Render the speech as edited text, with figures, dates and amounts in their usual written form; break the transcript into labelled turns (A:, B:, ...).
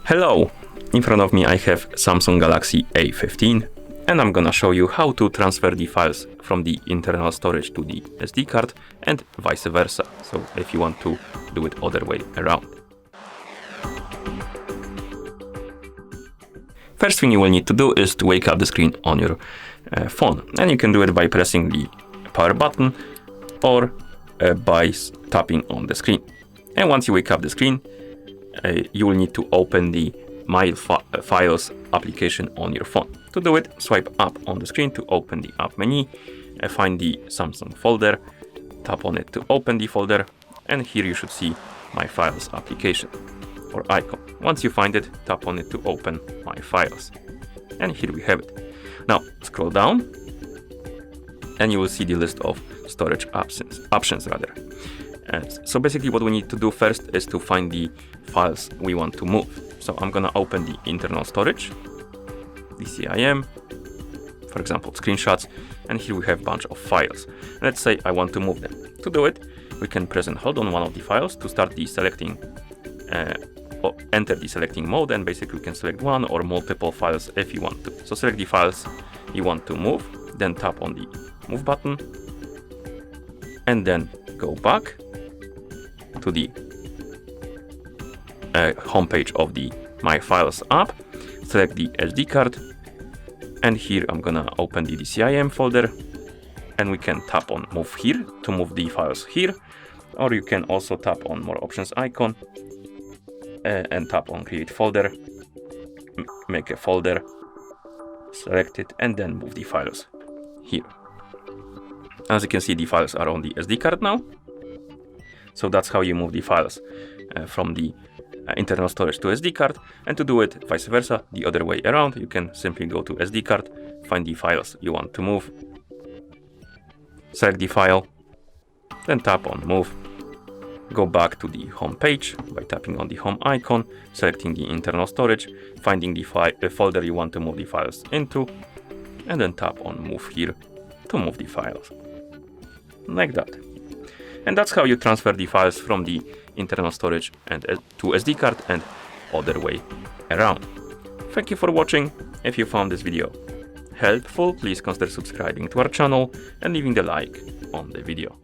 A: Hello! In front of me I have Samsung Galaxy A15 and I'm gonna show you how to transfer the files from the internal storage to the SD card and vice versa, so if you want to do it other way around. First thing you will need to do is to wake up the screen on your phone, and you can do it by pressing the power button or by tapping on the screen. And once you wake up the screen, you will need to open the My Files application on your phone. To do it, swipe up on the screen to open the app menu, find the Samsung folder, tap on it to open the folder, and here you should see My Files application or icon. Once you find it, tap on it to open My Files. And here we have it. Now scroll down and you will see the list of storage options. So basically what we need to do first is to find the files we want to move. So I'm gonna open the internal storage, the CIM, for example, screenshots, and here we have a bunch of files. Let's say I want to move them. To do it, we can press and hold on one of the files to start the selecting, or enter the selecting mode, and basically we can select one or multiple files if you want to. So select the files you want to move, then tap on the move button, and then go back to the homepage of the My Files app, select the SD card, and here I'm gonna open the CIM folder, and we can tap on move here to move the files here, or you can also tap on more options icon and tap on create folder, make a folder, select it, and then move the files here. As you can see, the files are on the SD card now. So that's how you move the files from the internal storage to SD card. And to do it vice versa, the other way around, you can simply go to SD card, find the files you want to move, select the file, then tap on move, go back to the home page by tapping on the home icon, selecting the internal storage, finding the folder you want to move the files into, and then tap on move here to move the files. Like that. And that's how you transfer the files from the internal storage and to SD card and other way around. Thank you for watching. If you found this video helpful, please consider subscribing to our channel and leaving the like on the video.